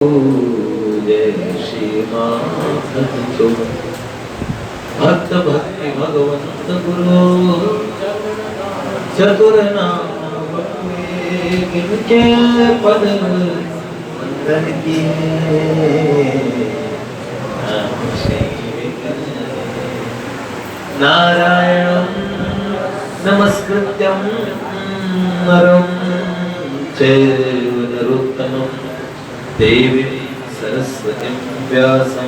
जय श्री माधव भक्त भक्ति भगवंत गुरु चतुर नाम किनके पद वंदन किए नारायणं नमस्कृत्यं नरं चैव नरोत्तमं देवी सरस्वतीं व्यासं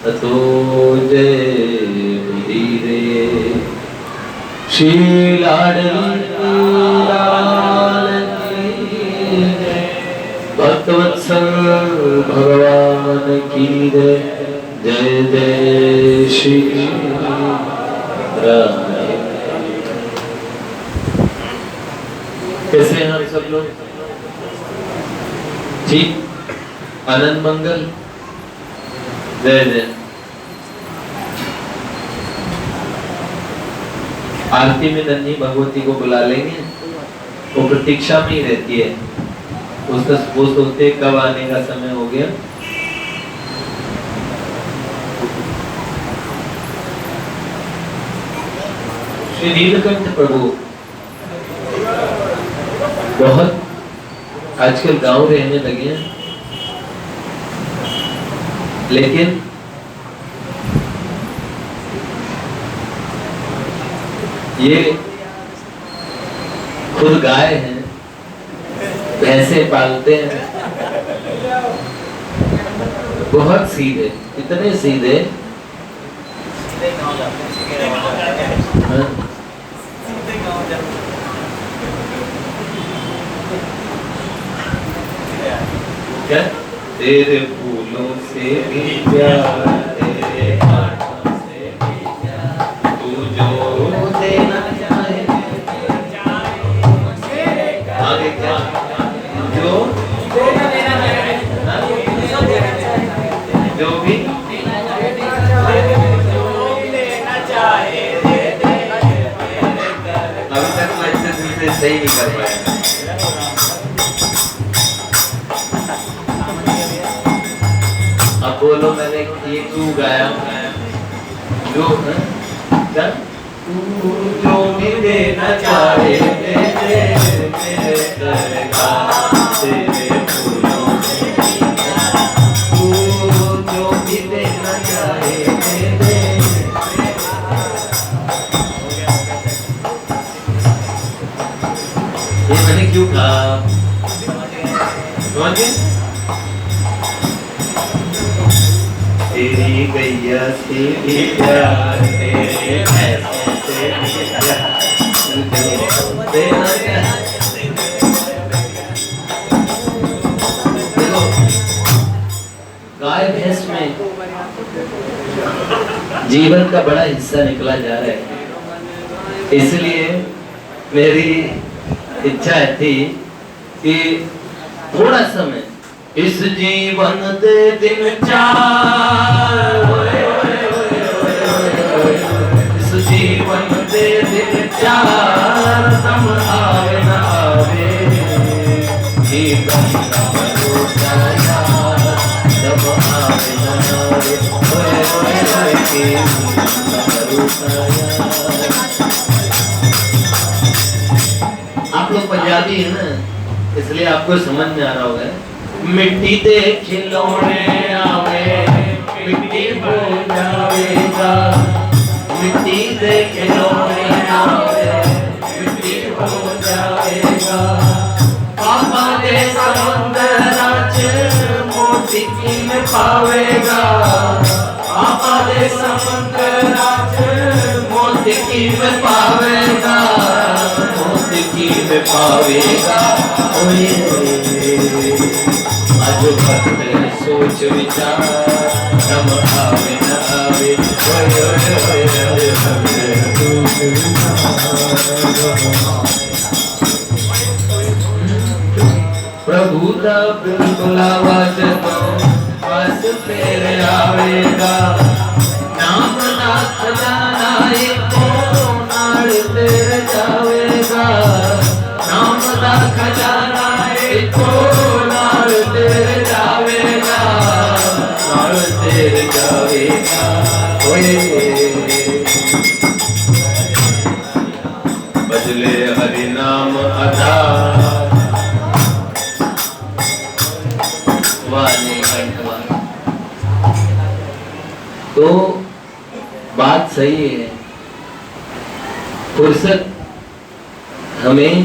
ततो जयमुदीरये श्री लाडली लाल की भक्तवत्सल भगवान की जय जय श्री राम। कैसे हैं हम सब लोग? ठीक, आनंद मंगल, जय जय। आरती में नन्ही भगवती को बुला लेंगे, वो प्रतीक्षा में ही रहती है। उसका वो सोचते कब आने का समय हो गया। श्री नीलकंठ प्रभु बहुत आजकल गांव रहने लगे हैं, लेकिन ये खुद गाय हैं, भैंसे पालते हैं, बहुत सीधे, इतने सीधे। क्या तेरे फूलों से भी प्यार, तेरे हाथों से भी प्यार, तू जो देना चाहे आगे क्या जो जो भी लेना चाहे अभी तक मैं इतने सही नहीं कर पाया। अब बोलो, मैंने ये क्यों गाया? जो क्या तू जो भी देना चाहे दे दे, तेरे दरगाह तेरे फूलों से तू जो भी देना चाहे दे दे। ये मैंने क्यों कहा? तेरी गैया से भी प्यार, तेरे भैंसों से भी प्यार, देखो गाय भैंस में जीवन का बड़ा हिस्सा निकला जा रहा है। इसलिए मेरी इच्छा थी कि थोड़ा समय इस जीवन दे दिन चार, इस जीवन दे दिन चार, हम आवे न आवे ये गंगा भरोसा यार, जब आवे न आवे ओए ओए ओए ये गंगा भरोसा यार। आप लोग पंजाबी है ना, इसलिए आपको समझ में आ रहा होगा। मिट्टी दे खिलौने आवे, मिट्टी हो जाएगा, मिट्टी दे खिलौने आवे, मिट्टी हो जाएगा। पापा दे समुंदर मोती की में पावेगा, पापा दे समुंदर मोती की में पावेगा, मोती की में पावेगा। जो भक्त है सोच विचार, हम आवे न आवे प्रभु का बुलावा जब बस तेरे आवेगा, नाम ना खजाना एको नाल तेरे जावेगा, नाम ना खजाना एको नाल तेरे जावेगा। बजले हरि नाम आधार। तो बात सही है, फुर्सत हमें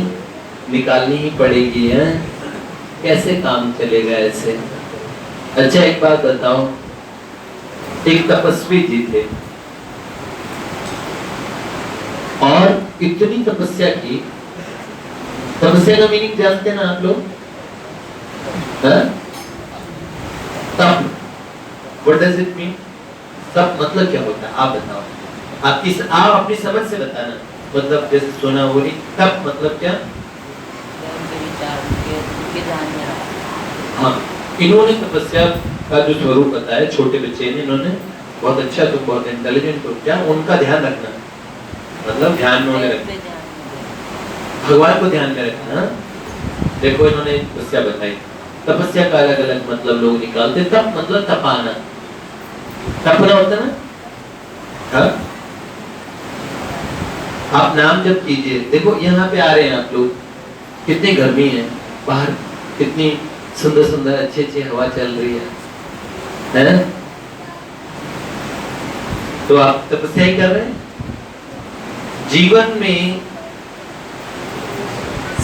निकालनी ही पड़ेगी है। कैसे काम चलेगा ऐसे? अच्छा एक बात बताओ, एक तपस्वी जी थे और इतनी तपस्या की। तपस्या का मीनिंग जानते हैं ना आप लोग? तप, व्हाट डज इट मीन? तप मतलब क्या होता है आप बताओ। आप अपनी समझ से बताना। मतलब जैसे सोना हो रही, तप मतलब क्या? हाँ, इन्होंने तपस्या का जो स्वरूप बताया छोटे बच्चे ने, इन्होंने बहुत अच्छा, तो बहुत इंटेलिजेंट हो क्या, उनका ध्यान रखना, मतलब ध्यान में उन्हें रखना, भगवान को ध्यान में रखना। देखो इन्होंने तपस्या बताई, तपस्या का अलग अलग मतलब लोग निकालते। तप मतलब तपाना, तपना होता है ना। हाँ? आप नाम जब कीजिए, देखो यहाँ पे आ रहे हैं आप लोग, कितनी गर्मी है बाहर, कितनी सुंदर सुंदर अच्छी अच्छी हवा चल रही है ना? तो आप तपस्या ही कर रहे हैं। जीवन में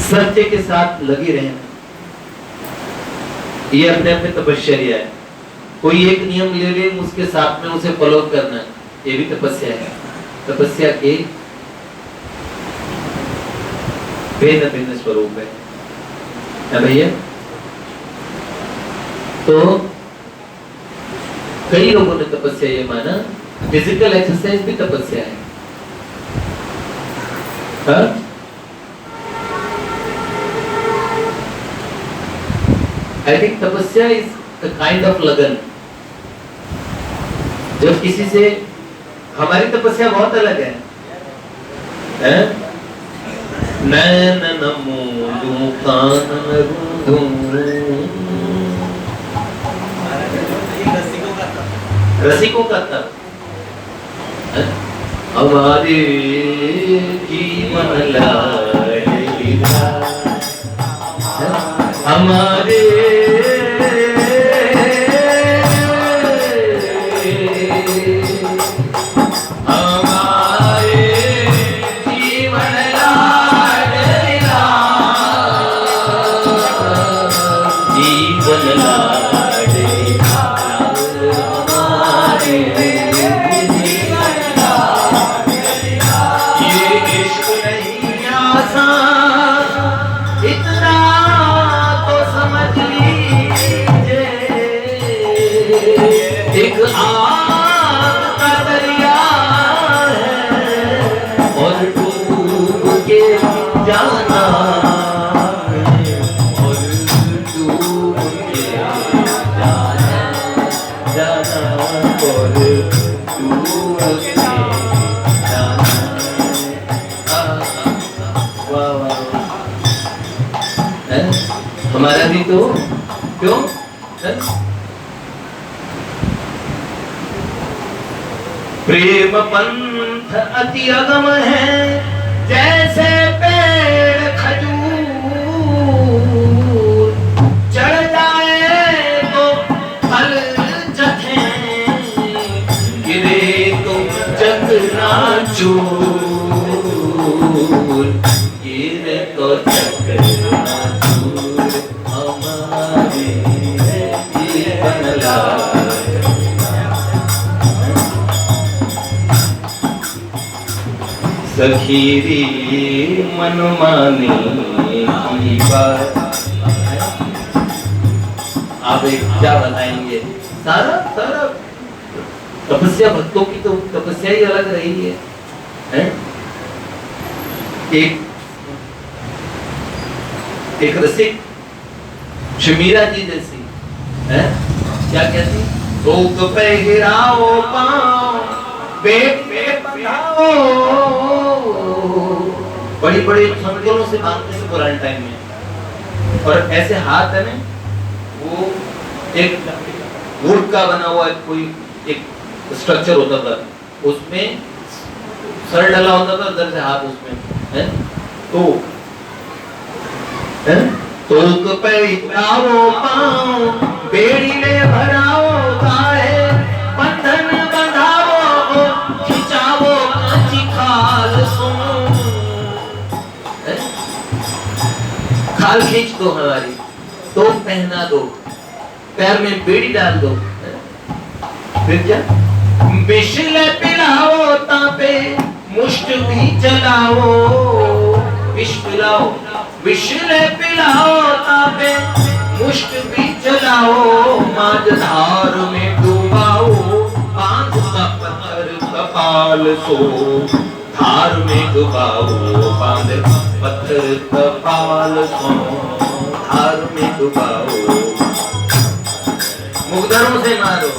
सत्य के साथ लगे रहना, ये अपने अपने तपस्या है। कोई एक नियम ले ले, उसके साथ में उसे फॉलो करना, ये भी तपस्या है। तपस्या के भिन्न भिन्न स्वरूप है भैया। तो कई लोगों ने तपस्या ये माना, फिजिकल एक्सरसाइज भी तपस्या है। आई थिंक तपस्या इज द काइंड ऑफ लगन। जब किसी से, हमारी तपस्या बहुत अलग है? नैन नमो कानन रसिकों का तप। हमारे जीवन लाडला, हमारे हमारा भी तो क्यों प्रेम पंथ अति अगम है, जैसे पेड़ खजूर, चढ़ जाए तो फल चखे, गिरे तो जग ना चूर, गिरे तो जग ना चूर, हमारे जीवन लाल। सखीरी मनमानी की बात, आप एक क्या बताएंगे? सारा सारा तपस्या, भक्तों की तो तपस्या ही अलग रही है? एक रसिक शमीरा जी जैसी है, क्या कहती? धोख पहराओ पाँव, बड़ी बड़ी संगलों से बांधते से पुराने टाइम में, और ऐसे हाथ है ना, वो एक वुड का बना हुआ कोई एक स्ट्रक्चर होता था, उसमें सर डला होता था, अंदर से हाथ उसमें है। तो पहनाओ पाँव, बेड़ी में भराओ गाए, बंधन बंधाओ, खिंचाओ कांची खाल सो, खाल खींच दो हमारी, तो पहना दो, पैर में बेड़ी डाल दो, फिर क्या विषले पिलाओ तापे, मुष्ट भी चलाओ, विष पिलाओ, विषले पिलाओ तापे, मुष्ट भी चलाओ, मांझ धार में डुबाओ, बांध का पत्थर कपाल सो, धार में डुबाओ, बांध पत्थर कपाल सो, धार में डुबाओ, मुग्धरों से मारो,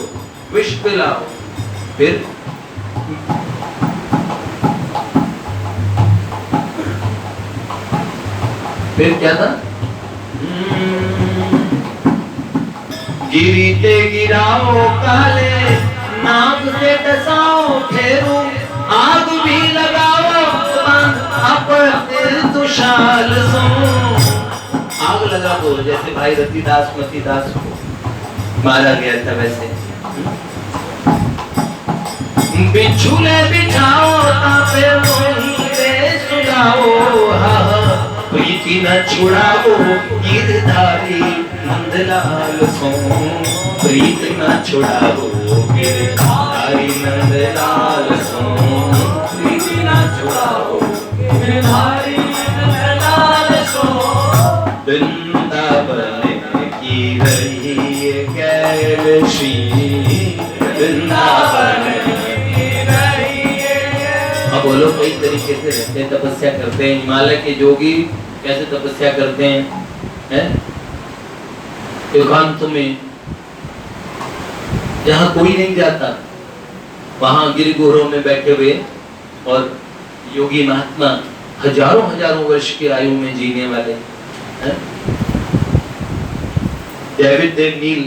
विष पिलाओ, फिर क्या था? गिरीते गिराओ काले, नाग से डसाओ फेरू, आग भी लगाओ, अपने तुषाल सो, आग लगा दो, जैसे भाई रतिदास मतीदास को मारा गया था वैसे। बिछुले बिछाओ तापे मोहिरे सुलाओ, प्रीति न छुड़ाओ गिरधारी नंदलाल सो, प्रीत न छुड़ाओ गिरधारी नंदलाल सो, प्रीति न छुड़ाओ गिरधारी नंदलाल सो, वृंदावन की रही गैल श्री, वृंदावन। अब बोलो कई तरीके से रहते हैं, तपस्या करते हैं, हिमालय के जोगी कैसे तपस्या करते हैं, एकांत में, जहाँ कोई नहीं जाता, वहां गिरिगोरों में बैठे हुए, और योगी महात्मा हजारों हजारों वर्ष की आयु में जीने वाले हैं। डेविड देव नील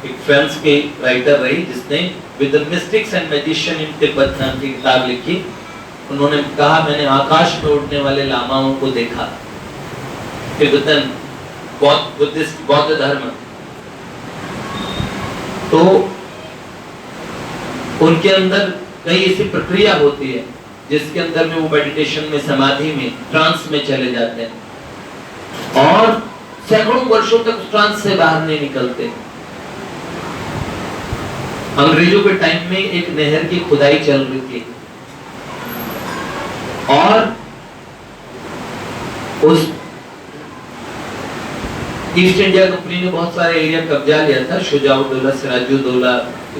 एक फ्रांस के राइटर रही, जिसने with the mystics and magician in Tibet नाम की किताब लिखी। उन्होंने कहा, मैंने आकाश में उड़ने वाले लामाओं को देखा, तिब्बतन बुद्धिस्ट बौद्ध धर्म, तो उनके अंदर कई ऐसी प्रक्रिया होती है जिसके अंदर में वो मेडिटेशन में, समाधि में, ट्रांस में चले जाते हैं और सैकड़ों वर्षों तक ट्रांस से बाहर नहीं निकलते। अंग्रेजों के टाइम में एक नहर की खुदाई चल रही थी और उस ईस्ट इंडिया कंपनी ने बहुत सारे एरिया कब्जा लिया था। शुजाउद्दौला, सिराजुद्दौला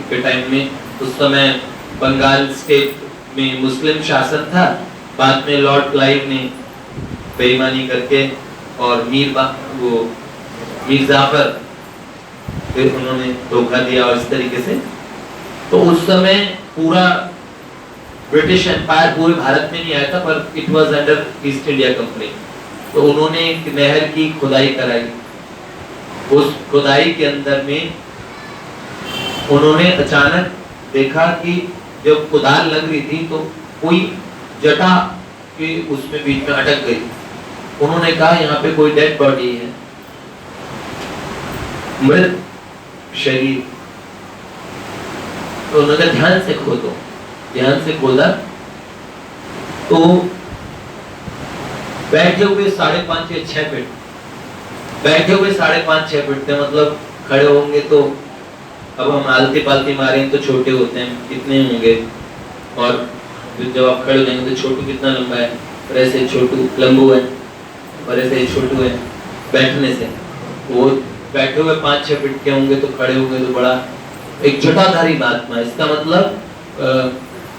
के टाइम में, उस समय बंगाल स्टेट में मुस्लिम शासन था। बाद में लॉर्ड क्लाइव ने बेईमानी करके और मीर जाफर, फिर उन्होंने धोखा दिया और इस तरीके से, तो उस समय पूरा ब्रिटिश एम्पायर पूरे भारत में नहीं आया था, पर it was under east India company. तो उन्होंने एक नहर की खुदाई कराई। उस खुदाई के अंदर में उन्होंने अचानक देखा कि जब कुदाल लग रही थी तो कोई जटा के उसमें बीच में अटक गई। उन्होंने कहा यहाँ पे कोई डेड बॉडी है, मृत शरीर। तो उन्होंने ध्यान से खोदो, ध्यान से खोदा तो बैठे हुए 5.5 या 6 फीट, बैठे हुए 5.5-6 फीट थे, मतलब खड़े होंगे तो, अब हम आलती पालती मारें तो छोटे होते हैं, कितने होंगे, और जब आप खड़े हो जाएंगे तो छोटू कितना लंबा है, और ऐसे छोटू लंबू है और ऐसे छोटू है। बैठने से वो बैठे हुए 5-6 फीट के होंगे तो खड़े होंगे तो बड़ा एक जटाधारी महात्मा। इसका मतलब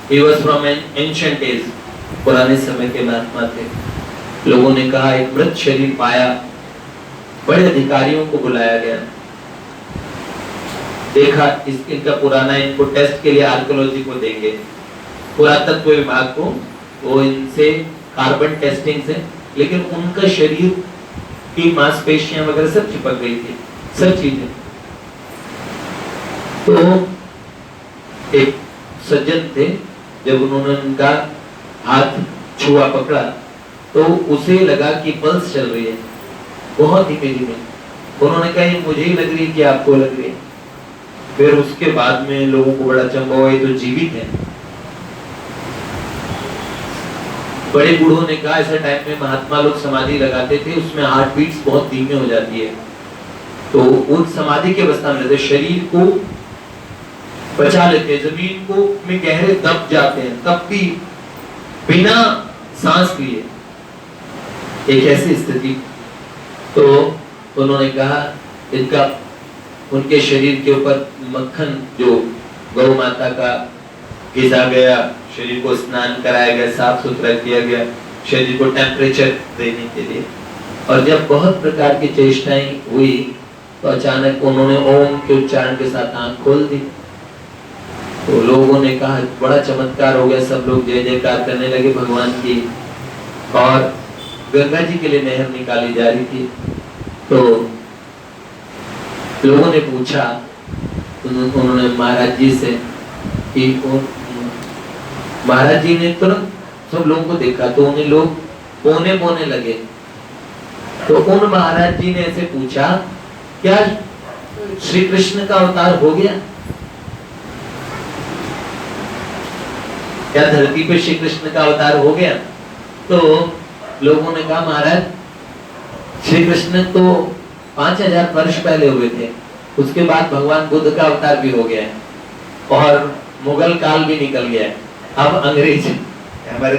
he was from ancient days, पुराने समय के महात्मा थे। लोगों ने कहा एक मृत शरीर पाया, बड़े अधिकारियों को बुलाया गया, देखा इनका पुराना, इनको टेस्ट के लिए आर्कियोलॉजी को देंगे, पुरातत्व विभाग को, वो इनसे कार्बन टेस्टिंग से, लेकिन उनका शरीर की मांसपेशियां वगैरह सब चिपक गई थी, सब चीजें। तो एक सज्जन थे, जब उन्होंने उनका हाथ छुआ पकड़ा तो उसे लगा कि पल्स चल रही है बहुत ही मेरी में। उन्होंने कहा ये मुझे ही लग रही है कि आपको लग रही है। फिर उसके बाद में लोगों को बड़ा चंबा हुआ, ये तो जीवित है। बड़े बूढ़ों ने कहा ऐसे टाइम में महात्मा लोग समाधि लगाते थे, उसमें हार्ट बीट्स बहुत धीमी हो जाती है, तो उस समाधि के अवस्था में शरीर को बचा लेते, जमीन को में गहरे दब जाते हैं, तब भी बिना सांस लिए, एक ऐसी स्थिति। तो उन्होंने कहा इनका उनके शरीर के ऊपर मक्खन जो गौ माता का घिसा गया, शरीर को स्नान कराया गया, साफ सुथरा किया गया, शरीर को टेम्परेचर देने के लिए। और जब बहुत प्रकार की चेष्टाएं हुई तो अचानक उन्होंने ओम के उच्चारण के साथ आंख खोल दी। तो लोगों ने कहा बड़ा चमत्कार हो गया, सब लोग जय जयकार करने लगे भगवान की। और गंगा जी के लिए नहर निकाली जा रही थी, तो लोगों ने पूछा उन्होंने महाराज जी से कि महाराज जी ने तुरंत सब लोगों को देखा तो उन्हें लोग पोने पोने लगे। तो उन महाराज जी ने ऐसे पूछा क्या श्री कृष्ण का अवतार हो गया? क्या धरती पे श्री कृष्ण का अवतार हो गया? तो लोगों ने कहा महाराज श्री कृष्ण तो 5000 वर्ष पहले हुए थे, उसके बाद भगवान बुद्ध का अवतार भी हो गया है और मुगल काल भी निकल गया है, अब अंग्रेज हमारे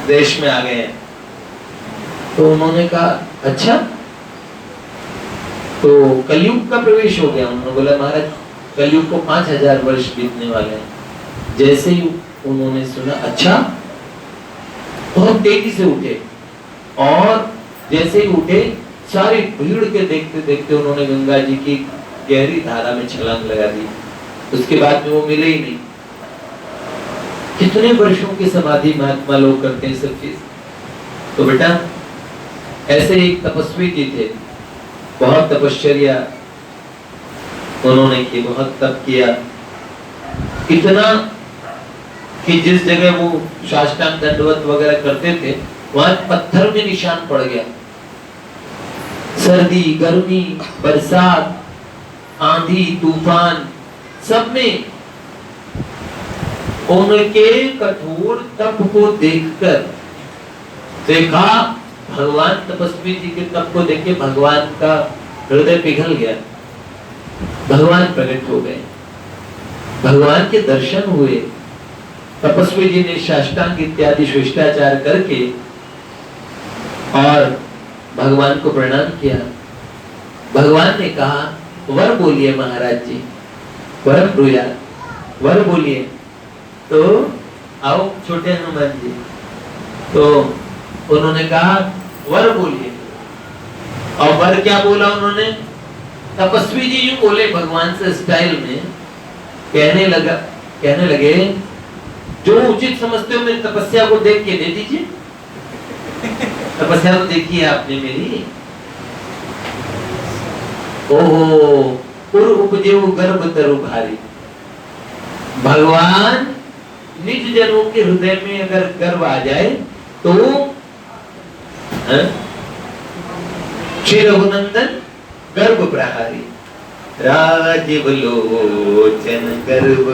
देश में आ गए हैं। तो उन्होंने कहा अच्छा, तो कलयुग का प्रवेश हो गया। उन्होंने बोला महाराज कलयुग को 5000 वर्ष बीतने वाले हैं। जैसे ही उन्होंने सुना अच्छा, बहुत तेजी से उठे और जैसे ही उठे सारी भीड़ के देखते देखते उन्होंने गंगा जी की गहरी धारा में छलांग लगा दी। उसके बाद में वो मिले ही नहीं। कितने वर्षों की समाधि महात्मा लोग करते हैं सब चीज। तो बेटा ऐसे एक तपस्वी जी थे, बहुत तपश्चर्या उन्होंने की, बहुत तप किया, इतना कि जिस जगह वो साष्टांग दंडवत वगैरह करते थे वहां पत्थर में निशान पड़ गया। सर्दी, गर्मी, बरसात, आंधी, तूफान सब में उनके कठोर तप को देखकर देखा, भगवान तपस्वी जी के तप को देख के भगवान का हृदय पिघल गया। भगवान प्रकट हो गए, भगवान के दर्शन हुए। तपस्वी जी ने साष्टांग इत्यादि शिष्टाचार करके और भगवान को प्रणाम किया। भगवान ने कहा वर बोलिए महाराज जी, वर ब्रूया, वर बोलिए। तो आओ छोटे हनुमान जी। तो उन्होंने कहा वर बोलिए। और वर क्या बोला उन्होंने? तपस्वी जी यूं बोले भगवान से स्टाइल में, कहने लगे जो उचित समझते हो मेरी तपस्या को देख के दे दीजिए। तपस्या तो देखी है आपने मेरी। ओहो पुर उपजेऊ गर्भ तरु भारी। भगवान निज जनों के हृदय में अगर गर्व आ जाए तो श्री रघुनंदन गर्भ प्रहारी, राजीव लोचन गर्भ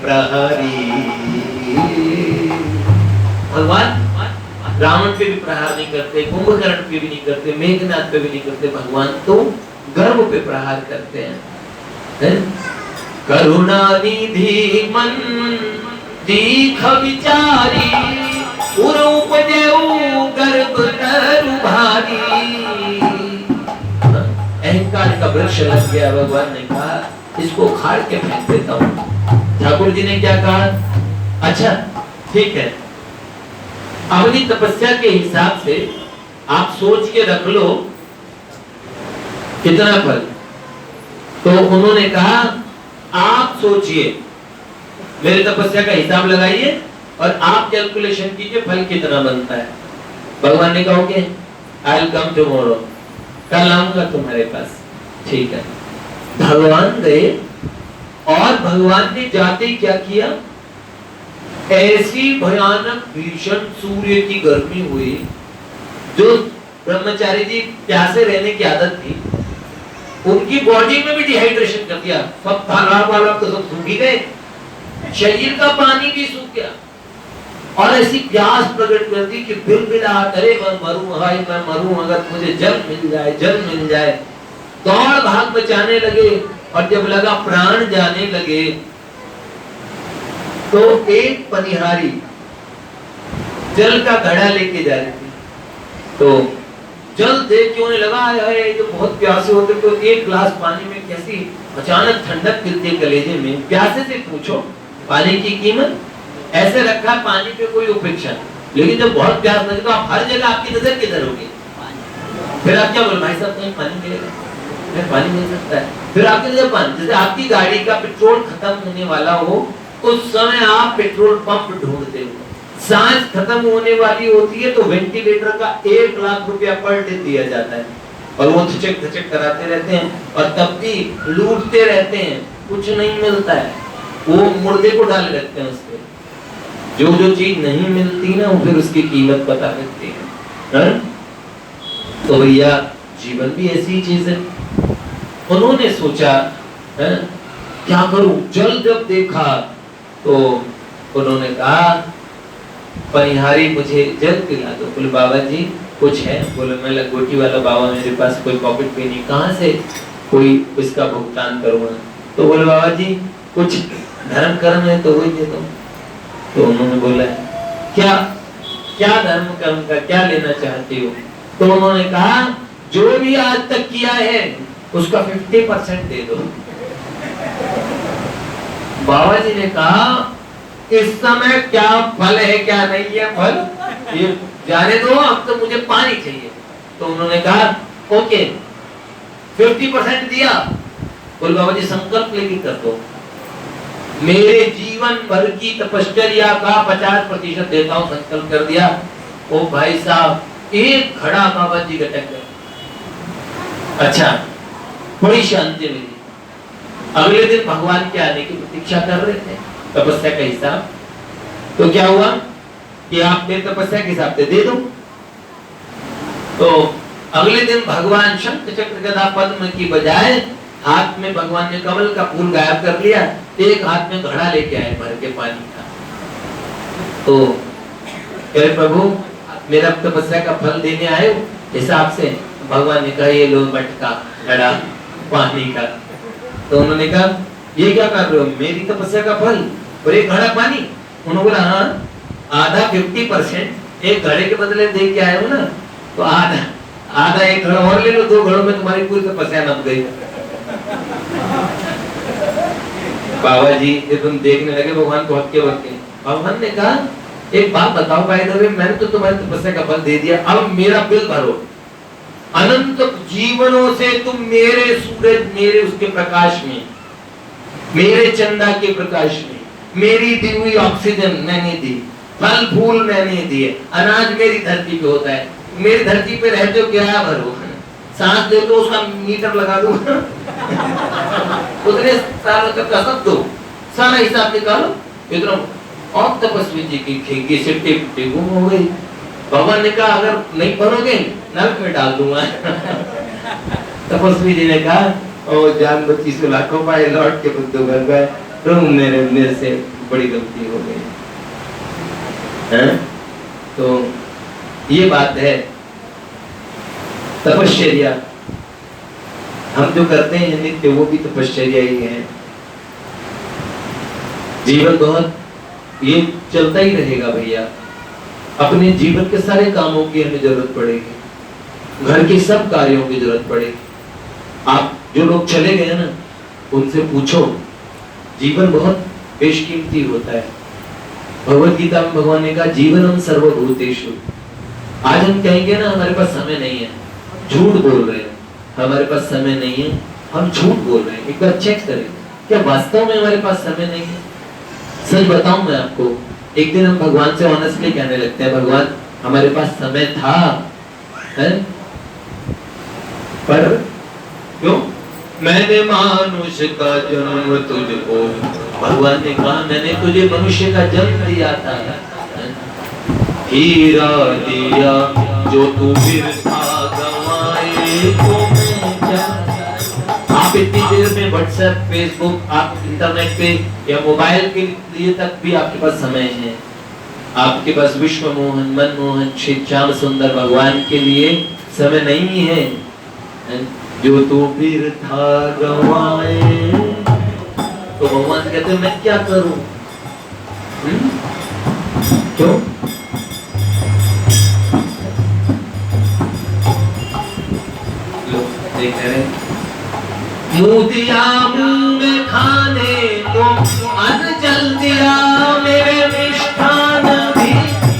प्रहारी। भगवान रावण पे भी प्रहार नहीं करते, कुंभकर्ण पे भी नहीं करते, मेघनाथ पे भी नहीं करते, भगवान तो गर्भ पे प्रहार करते हैं। करुणा निधि मन दीख विचारी, पुर उपजेऊ गर्भ तरु भारी। अहंकार का वृक्ष लग गया। भगवान ने कहा इसको खाड़ के फेंक देता हूँ। ठाकुर जी ने क्या कहा? अच्छा ठीक है, अपनी तपस्या के हिसाब से आप सोच के रख लो कितना फल। तो उन्होंने कहा आप सोचिए, मेरे तपस्या का हिसाब लगाइए और आप कैलकुलेशन कीजिए फल कितना बनता है। भगवान ने कहा okay I will come tomorrow, कल आऊंगा तुम्हारे पास। ठीक है, भगवान गए और भगवान ने जाते ही क्या किया, ऐसी भयानक भीषण सूर्य की गर्मी हुई, जो ब्रह्मचारी जी प्यासे रहने की आदत थी, उनकी बॉडी में भी डिहाइड्रेशन कर दिया। सब तालाब वाला तो सब सूख ही गए, शरीर का पानी भी सूख गया, और ऐसी प्यास प्रकट कर दी कि बिलबिलाहट, अरे मैं मरूं, हाय मैं मरूं, अगर मुझे जल मिल जाए, जल मिल जाए। दौड़ भाग मचाने लगे, और जब लगा प्राण जाने लगे तो एक पनिहारी जल का घड़ा लेके जा रही थी। तो जल देख के उन्हें लगा है ये बहुत प्यासे होते, तो एक गिलास पानी में कैसी अचानक ठंडक गिरती है कलेजे में। प्यासे से पूछो पानी की कीमत, ऐसे रखा पानी पे कोई उपेक्षा, लेकिन जब बहुत प्यास लगे तो आप हर जगह आपकी नजर किधर होगी, फिर आप क्या बोले, भाई साहब कहीं पानी मिलेगा, पानी मिल सकता है, फिर आपकी नजर पानी। जैसे आपकी गाड़ी का पेट्रोल खत्म होने वाला हो, उस समय आप पेट्रोल पंप ढूंढते हो, सांस खत्म होने वाली होती है तो वेंटिलेटर का 1 लाख रुपया पर डे दिया जाता है, और वो धचक धचक कराते रहते हैं, और तब भी लूटते रहते हैं, कुछ नहीं मिलता है, वो मुर्दे को डाले रखते हैं उसपे। जो जो चीज नहीं मिलती ना, वो फिर उसकी कीमत पता लगती है। तो भैया जीवन भी ऐसी चीज है। उन्होंने सोचा है क्या करूं, जल जब देखा तो उन्होंने कहा, पनिहारी मुझे जल पिला दो। बोले बाबा जी कुछ है? बोले मैं लंगोटी वाला बाबा, मेरे पास कोई पॉकेट पे नहीं, कहाँ से कोई इसका भुगतान करूंगा? तो बोले बाबा जी कुछ धर्म कर्म है तो वही दे दो। तो उन्होंने बोला क्या क्या धर्म कर्म का क्या लेना चाहते हो? तो उन्होंने कहा जो भी आज तक किया है उसका 50% दे दो। बाबा जी ने कहा इस समय क्या फल है क्या नहीं है फल, ये जाने दो, अब तो मुझे पानी चाहिए। तो उन्होंने कहा ओके 50% दिया। बोले बाबा जी संकल्प लेके कर दो, मेरे जीवन भर की तपश्चर्या का 50% देता हूं, संकल्प कर दिया। ओ भाई साहब एक घड़ा बाबा जी का टक गया। अच्छा बड़ी शांति मिली। अगले दिन भगवान के आने की प्रतीक्षा कर रहे थे, तपस्या का हिसाब। तो क्या हुआ कि आपने तपस्या के हिसाब से दे दो। तो अगले दिन भगवान शंख चक्र गदा पद्म की बजाय हाथ में भगवान ने कमल का फूल गायब कर लिया, एक हाथ में घड़ा लेके आए भर के पानी का। तो कह प्रभु मेरा तपस्या का फल देने आए हो हिसाब से। भगवान ने कहा ये लो मटका घड़ा पानी का। तो उन्होंने कहा ये क्या कर रहे हो, मेरी तपस्या का फल और एक घड़ा पानी? उन्होंने बोला हाँ आधा 50% एक घड़े के बदले दे के आए हो ना, तो आधा एक घड़ा और ले लो, 2 घड़ों में तुम्हारी पूरी तपस्या नप गई। बाबा जी ये तुम देखने लगे भगवान को हक्के बक्के। भगवान ने कहा एक बात बताओ भाई दबे, मैंने तो तुम्हारी तपस्या का फल दे दिया, अब मेरा बिल भरो। अनंत जीवनों से तुम मेरे सूरज, मेरे उसके प्रकाश में, मेरे चंदा के प्रकाश में, मेरी दी हुई ऑक्सीजन मैंने दी, फल फूल मैंने दिए, अनाज मेरी धरती पे होता है, मेरी धरती पे रहते हो क्या भरो, सांस दे तो उसका मीटर लगा दो उतने सालों तक का सब दो, सारा हिसाब निकालो। इतना और तपस्वी जी की खेगी से टिप गुम हो गई। भगवान ने कहा अगर नहीं भरोगे नरक में डाल दूंगा तपस्वी जी ने कहा ओ जान बच्ची से लाखों पाए लौट के बुद्धू घर गए, प्रभु मेरे से बड़ी गलती हो गई है। तो ये बात है तपश्चर्या, हम जो करते हैं नित्य वो भी तपश्चर्या ही है। जीवन बहुत ये चलता ही रहेगा भैया। अपने जीवन के सारे कामों की हमें जरूरत पड़ेगी, घर के सब कार्यों की जरूरत पड़ेगी। आप जो लोग चले गए ना उनसे पूछो, जीवन बहुत बेशकीमती होता है। भगवत गीता में भगवान ने कहा जीवनम सर्वभूतेषु। आज हम कहेंगे ना हमारे पास समय नहीं है, झूठ बोल रहे हैं, हमारे पास समय नहीं है, हम झूठ बोल रहे हैं। एक बार चेक करें क्या वास्तव में हमारे पास समय नहीं है। सच बताऊं मैं आपको, एक दिन हम भगवान से ऑनेस्टली कहने लगते हैं भगवान हमारे पास समय था है? पर क्यों मैंने मानुष का जन्म तुझको, भगवान ने कहा मैंने तुझे मनुष्य का जन्म दिया था, हीरा दिया जो तू बिरथा गंवाए तो मैं क्या। आप इतनी देर में व्हाट्सएप, फेसबुक, आप इंटरनेट पे या मोबाइल के लिए तक भी आपके पास समय है, आपके पास विश्व मोहन, मनमोहन, श्री श्याम सुंदर भगवान के लिए समय नहीं है। जो तू बिरथा गंवाए, तो भगवान कहते मैं क्या करूं? क्यों? देख रहे मुंह दिया मुंह में खाने को, अन्न जल दिया मेरे मिष्ठान भी,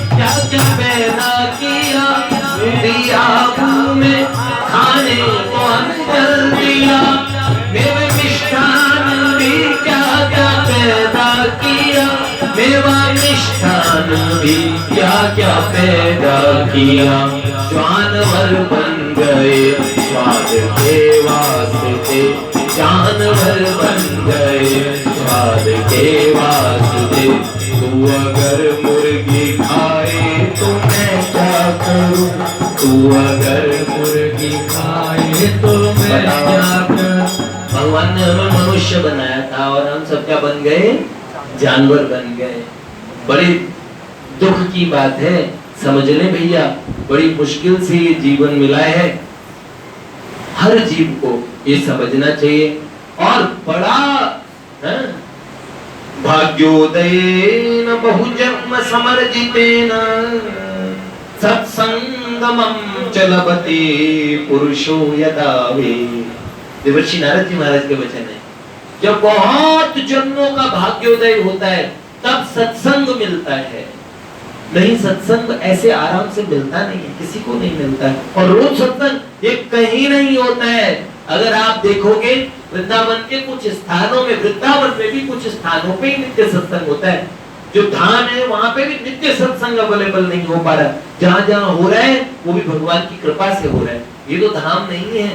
क्या क्या पैदा किया। दिया मुंह में खाने को, अन्न जल दिया मेरे मिष्ठान भी, क्या क्या पैदा किया। मेवा मिष्ठान भी क्या क्या पैदा किया। जानवर बन गए स्वाद के वास्ते, जानवर बन गए स्वाद के वास्ते। तू अगर मुर्गी खाए तो मैं क्या करूं, तू अगर मुर्गी खाए तो मैं क्या करूं। भगवान ने हमें मनुष्य बनाया था और हम सब क्या बन गए? जानवर बन गए। बड़ी दुख की बात है, समझ ले भैया, बड़ी मुश्किल से ये जीवन मिला है। हर जीव को ये समझना चाहिए। और बड़ा भाग्योदयेन बहुजन्म समर्जितेन सत्संगमं च लभते पुरुषो यदा वे। देवर्षि नारद जी महाराज के वचन है, जब बहुत जन्मों का भाग्योदय होता है तब सत्संग मिलता है। नहीं, सत्संग ऐसे आराम से मिलता नहीं है, किसी को नहीं मिलता है। और रोज सत्संग ये कहीं नहीं होता है। अगर आप देखोगे वृंदावन के कुछ स्थानों में, वृंदावन में भी कुछ स्थानों पे नित्य सत्संग होता है। जो धाम है वहां पे भी नित्य सत्संग अवेलेबल नहीं हो पा रहा। जहां जहां हो रहा है वो भी भगवान की कृपा से हो रहा है। ये तो धाम नहीं है,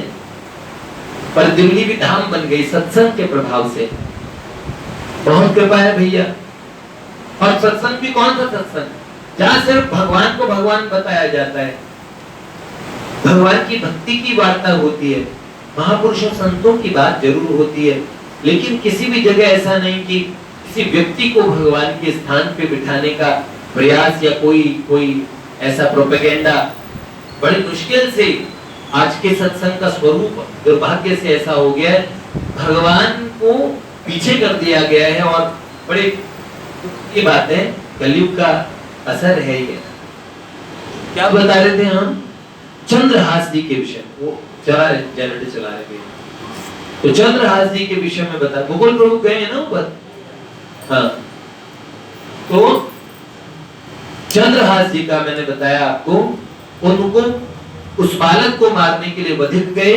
पर दिल्ली भी धाम बन गई सत्संग के प्रभाव से। बहुत कृपा है भैया। और सत्संग भी कौन सा सत्संग? जहां सिर्फ भगवान को भगवान बताया जाता है, भगवान की भक्ति की वार्ता होती है, महापुरुषों संतों की बात जरूर होती है, लेकिन किसी भी जगह ऐसा नहीं कि किसी व्यक्ति को भगवान के स्थान पे बिठाने का प्रयास या कोई ऐसा प्रोपेगेंडा। बड़ी मुश्किल से आज के सत्संग का स्वरूप दुर्भाग्य से ऐसा हो गया है, भगवान को पीछे कर दिया गया है। और बड़े ये बात है, कलयुग का असर है ये। क्या बता रहे थे हम? चंद्रहास जी के विषय, वो जनरेटर चला रहे थे, तो चंद्रहास जी के विषय में बता। भूगोल प्रभु गए हैं ना ऊपर, हाँ, तो चंद्रहास जी का मैंने बताया आपको, उनको उस बालक को मारने के लिए वधिक गए।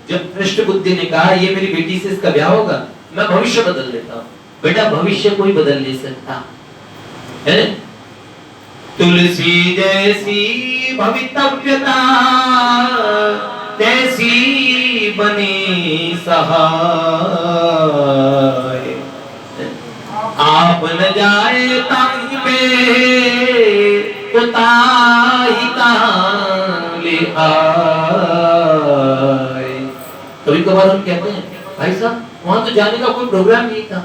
जब कृष्ण बुद्धि ने कहा ये मेरी बेटी से इसका ब्याह होगा, मैं भविष्य बदल देता हूं। बेटा भविष्य कोई बदल नहीं सकता है। तुलसी जैसी भवितव्यता तैसी बनी सहाय, आप न जाए ताई में तो ताई कहां ले आए। कभी कभार हम कहते हैं भाई साहब वहां तो जाने का कोई प्रोग्राम नहीं था,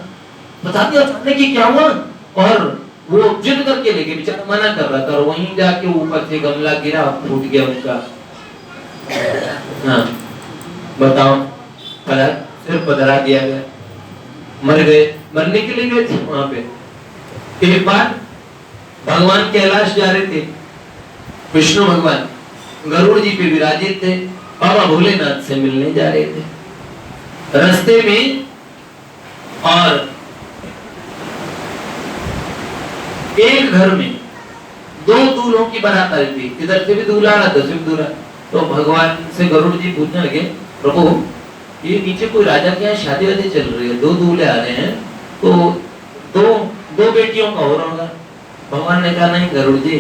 बता दिया जाने की क्या हुआ, और वो जिद करके लेके बेचारा मना कर रहा था, और वहीं जाके ऊपर से गमला गिरा, फूट गया उनका। हाँ बताओ, सिर्फ पधरा दिया गया, मर गए। मरने के लिए गए थे वहां पे। एक बार भगवान कैलाश जा रहे थे, विष्णु भगवान गरुड़ जी पे विराजित थे, बाबा भोलेनाथ से मिलने जा रहे थे। रास्ते में और एक घर में दो दूल्हों की बारात आई थी, इधर से भी दूल्हा आ रहा, उधर से भी दूल्हा। तो भगवान से गरुड़ जी पूछने लगे, प्रभु ये नीचे कोई राजा के यहाँ शादी वादी चल रही है, दो दूल्हे आ रहे हैं, तो दो बेटियों का हो रहा होगा। भगवान ने कहा नहीं गरुड़ जी,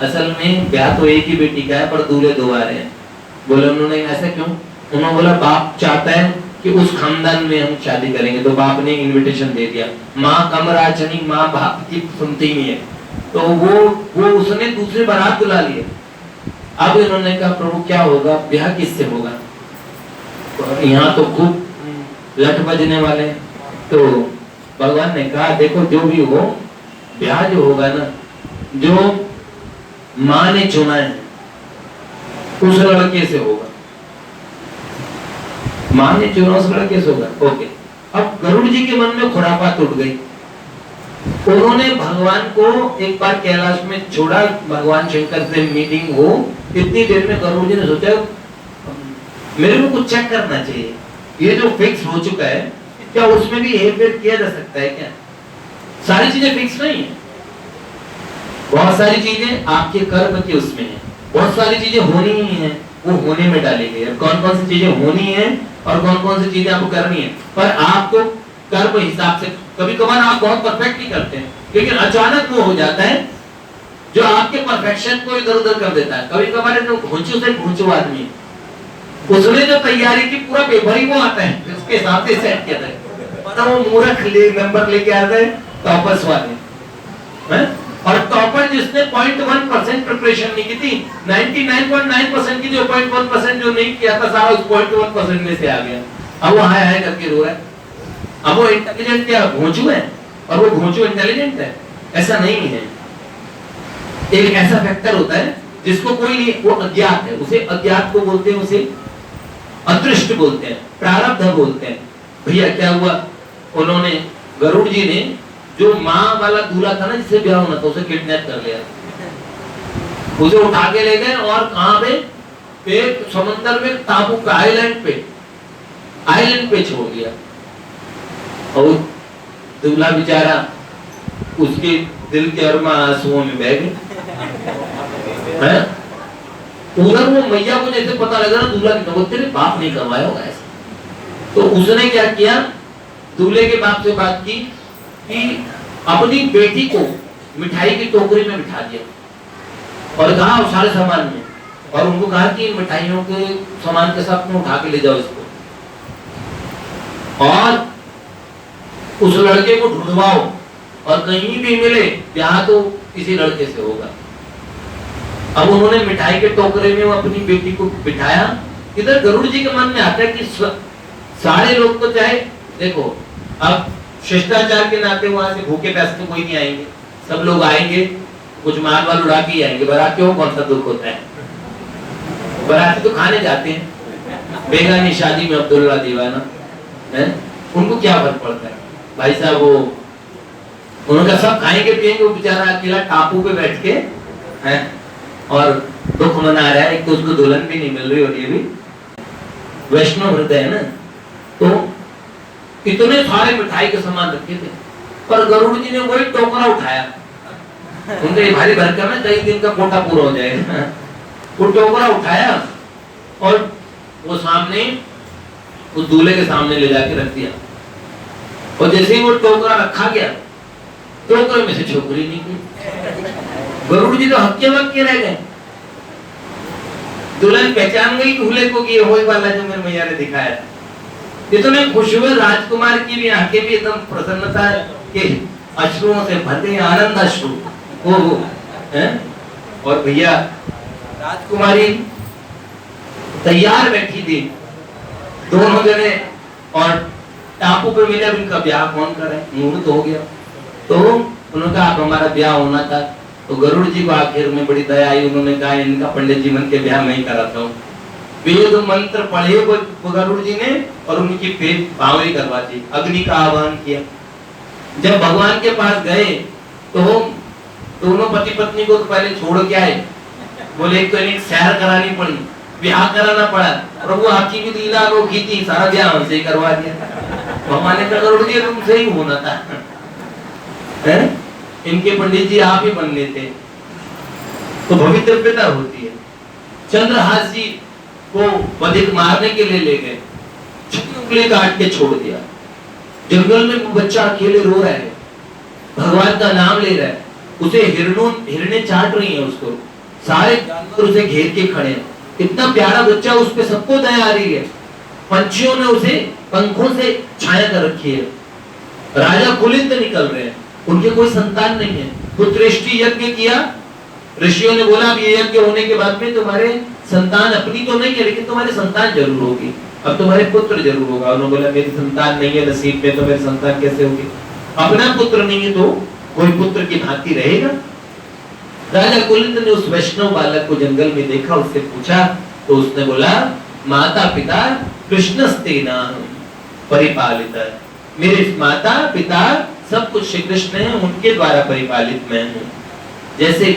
असल में ब्याह तो एक ही बेटी का है, पर दूल्हे दो आ रहे हैं। बोले उन्होंने ऐसा क्यों? उन्होंने बोला बाप चाहता है कि उस खानदान में हम शादी करेंगे। तो बाप ने इनविटेशन दे दिया, माँ कमराचनी, माँ बाप की सुनती नहीं है, तो वो उसने दूसरे बारात बुला लिए। अब इन्होंने कहा प्रभु क्या होगा, ब्याह किससे होगा, तो यहाँ तो खूब लठ बजने वाले हैं। तो भगवान ने कहा देखो जो भी हो, ब्याह जो होगा ना, जो माँ ने चुना है उस लड़के से होगा, माँ ने चुना उस लड़के से होगा। ओके, अब गरुड़ जी के मन में खुरापात उठ गई। उन्होंने भगवान को एक बार कैलाश में छोड़ा, भगवान शंकर से मीटिंग हो, इतनी देर में गरुड़ जी ने सोचा मेरे को कुछ चेक करना चाहिए, ये जो फिक्स हो चुका है क्या उसमें भी हेरफेर किया जा सकता है क्या? सारी चीजें फिक्स नहीं है, बहुत सारी चीजें आपके कर्म की उसमें है, बहुत सारी चीजें होनी ही है, वो होने में डाली गई है। कौन कौन सी चीजें होनी है और कौन कौन सी चीजें आपको करनी है, पर आपको कर्म हिसाब से कभी कभार आप बहुत परफेक्ट नहीं करते हैं, लेकिन अचानक वो हो जाता है जो आपके परफेक्शन को इधर उधर कर देता है। कभी कभार जो घुंचू से घुंचू आदमी, उसने जो तैयारी की पूरा पेपर ही वो आता है, उसके हिसाब से सेट किया था, तो वो मूर्ख नंबर लेके आता है टॉपर्स वाले हैं। और टॉपर जिसने 0.1% प्रिपरेशन नहीं की थी, 99.9% की जो 0.1% जो नहीं किया था, सारा उस 0.1% में से आ गया। अब वो हाय हाय करके रो रहा है। अब वो इंटेलिजेंट क्या घोंचू है, और वो घोंचू इंटेलिजेंट है? ऐसा नहीं है। एक ऐसा फैक्टर होता है जिसको कोई नहीं, वो अज्ञात है, उसे अज्ञात को बोलते हैं, उसे अदृष्ट बोलते हैं, प्रारब्ध बोलते हैं। भैया क्या हुआ, उन्होंने गरुड़ जी ने जो माँ वाला दूल्हा था ना जिससे ब्याह होना था, उसे किडनैप कर लिया, उसे उठा के ले गए और कहां पे, एक समुद्र में टापू का आइलैंड पे छोड़ दिया। और दूल्हा बेचारा उसके दिल के अरमा आंसुओं में बह गए। उधर वो मैया को जैसे पता लगा ना दूल्हा की, तो तेरे बाप नहीं करवाया होगा ऐसा, तो उसने क्या किया, दूल्हे के बाप से बात की कि अपनी बेटी को मिठाई की टोकरी में बिठा दिया और कहा सारे सामान में, और उनको कहा कि मिठाइयों के सामान के साथ में उठा के ले जाओ इसको, और उस लड़के को ढूंढवाओ, और कहीं भी मिले ब्याह तो किसी लड़के से होगा। अब उन्होंने मिठाई के टोकरे में वो अपनी बेटी को बिठाया। इधर गरुड़ जी के मन में आता है कि सारे लोग तो चाहे देखो, अब शिष्टाचार के नाते वहां से भूखे प्यासे तो कोई नहीं आएंगे, सब लोग आएंगे, कुछ माल वाल उड़ा के आएंगे। बारातियों को कौन सा दुख होता है, बाराती तो खाने जाते हैं। बेगानी शादी में अब्दुल्ला दीवाना है, उनको क्या फर्क पड़ता है भाई साहब, वो उनका सब खाएंगे पिएंगे, वो बेचारा अकेला टापू पे बैठ के है और दुख मना रहा है। एक तो उसको दुल्हन भी नहीं मिल रही, और ये भी वैष्णव हृदय है ना, तो इतने सारे मिठाई के सामान रखे थे, पर गरुड़ जी ने वही टोकरा उठाया। उनके ये भारी भरकम है, कई दिन का कोटा पूरा हो जाएगा। वो टोकरा उठाया और वो सामने उस दूल्हे के सामने ले जाके रख दिया, और जैसे ही वो टोकरा रखा गया, टोकरे में से छोकरी निकली। गरुड़ जी तो हक्के बक्के रह गए। दुल्हन पहचान गई दूल्हे को कि ये वही वाला जो मेरे मैया ने दिखाया। इतने खुश हुए, राजकुमार की भी आंखें भी एकदम प्रसन्नता के अश्रुओं से भर गई, आनंद अश्रु हो हैं। और भैया राजकुमारी तैयार बैठी थी, दोनों जने, और टापू पे मिले, उनका ब्याह कौन करे, मुहूर्त हो गया। तो उन्होंने कहा अब हमारा ब्याह होना था। तो गरुड़ जी को आखिर में बड़ी दया आई, उन्होंने कहा इनका पंडित जीवन के ब्याह मैं ही कराता हूँ। वेद मंत्र पढ़े वो गरुड़ जी ने, और उनकी पेट बावरी करवा दी, अग्नि का आह्वान किया। जब भगवान के पास गए तो दोनों पति पत्नी को तो पहले छोड़ के आए, बोले एक तो इन्हें सैर करानी पड़ी, ब्याह कराना पड़ा, प्रभु आपकी भी लीला अनोखी थी, सारा ब्याह हमसे ही करवा दिया। भगवान ने कहा गरुड़ जी तुमसे ही होना था, है? इनके पंडित जी आप ही बनने थे। तो भवितव्यता होती है। चंद्रहास जी को बधिक मारने के लिए ले गए, उंगली काट के छोड़ दिया। जंगल में वो बच्चा अकेले रो रहा है, भगवान का नाम ले रहा है, उसे हिरने चाट रही है, उसको सारे जानवर उसे घेर के खड़े हैं। इतना प्यारा बच्चा, उस पे सबको दया आ रही है, पंछियों ने उसे पंखों से छाया कर रखी है। राजा कुलिंद निकल रहे हैं, उनके कोई संतान नहीं है। पुत्रेष्टि यज्ञ किया, ऋषियों ने बोला अब ये यज्ञ होने के बाद में तुम्हारे संतान अपनी तो नहीं है, लेकिन तुम्हारी संतान जरूर होगी, अब तुम्हारे पुत्र जरूर होगा। उन्होंने बोला मेरी संतान नहीं है नसीब में, तो मेरी संतान कैसे होगी? अपना पुत्र नहीं है तो कोई पुत्र की भांति रहेगा। राजा कुलिंद ने उस वैष्णव बालक को जंगल में देखा, उससे पूछा, तो उसने बोला माता पिता कृष्णस्तेना परिपालिता, मेरे माता पिता सब कुछ श्री कृष्ण है, उनके द्वारा परिपालित मैं हूँ। जैसे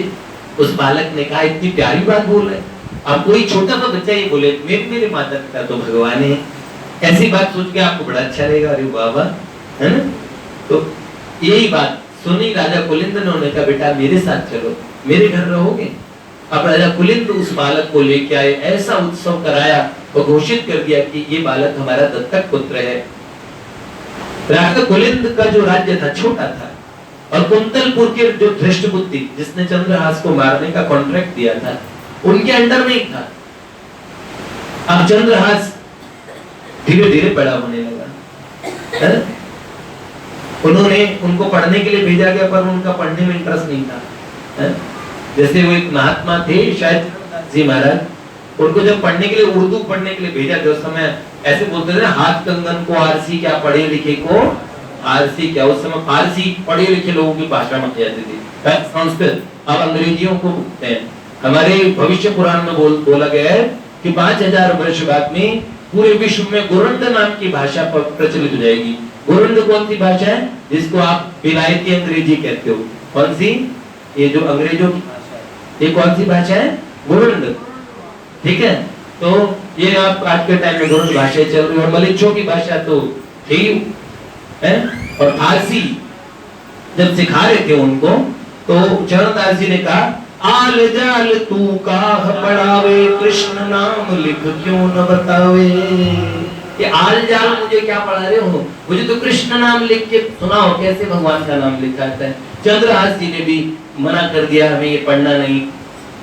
उस बालक ने कहा, इतनी प्यारी बात बोल रहे। अब कोई छोटा सा बच्चा ये बोले मेरे माता पिता तो भगवान है, ऐसी बात सोच के आपको बड़ा अच्छा लगेगा, अरे बाबा, है ना? तो यही बात सुनी राजा कुलिंद ने, उन्होंने कहा बेटा मेरे साथ चलो, मेरे घर रहोगे। अब राजा कुलिंद उस बालक को लेके आए, ऐसा उत्सव कराया और घोषित कर दिया कि ये बालक हमारा दत्तक पुत्र है। राजा कुलिंद का जो राज्य था छोटा था, और कुंतलपुर के जो धृष्टबुद्धि जिसने चंद्रहास को मारने का कॉन्ट्रैक्ट दिया था, उनके अंडर में ही था। अब चंद्रहास धीरे धीरे बड़ा होने लगा, है? उन्होंने उनको पढ़ने के लिए भेजा गया, पर उनका पढ़ने में इंटरेस्ट नहीं था, है? जैसे वो एक महात्मा थे शायद जी महाराज, उनको जब पढ़ने के लिए उर्दू पढ़ने के लिए भेजा गया, उस समय ऐसे बोलते थे हाथ कंगन को आरसी क्या, पढ़े लिखे को आरसी क्या। उस समय फारसी पढ़े लिखे लोगों की भाषा में जाती थी, संस्कृत अब अंग्रेजियों को बोलते हैं। हमारे भविष्य पुराण में बोला गया है कि 5000 वर्ष बाद में पूरे विश्व में गोरंड नाम की भाषा प्रचलित हो जाएगी। गोरंड कौन सी भाषा है? जिसको आप विलायती अंग्रेजी कहते हो। कौन सी? ये जो अंग्रेजों की भाषा है, ये कौन सी भाषा है? गोरंड, ठीक है। तो ये आप आज के टाइम में गोरंड भाषा चल रही है, और मलिच्छों की भाषा तो थी है। और फारसी जब सिखा रहे थे उनको, तो चरणदास जी ने कहा आल जाल तू काह पढ़ावे, कृष्ण नाम लिख क्यों न बतावे। कि आल जाल मुझे क्या पढ़ा रहे हो, मुझे तो कृष्ण नाम लिख के सुनाओ, कैसे भगवान का नाम लिखा जाता है। चंद्रहास जी ने भी मना कर दिया, हमें ये पढ़ना नहीं।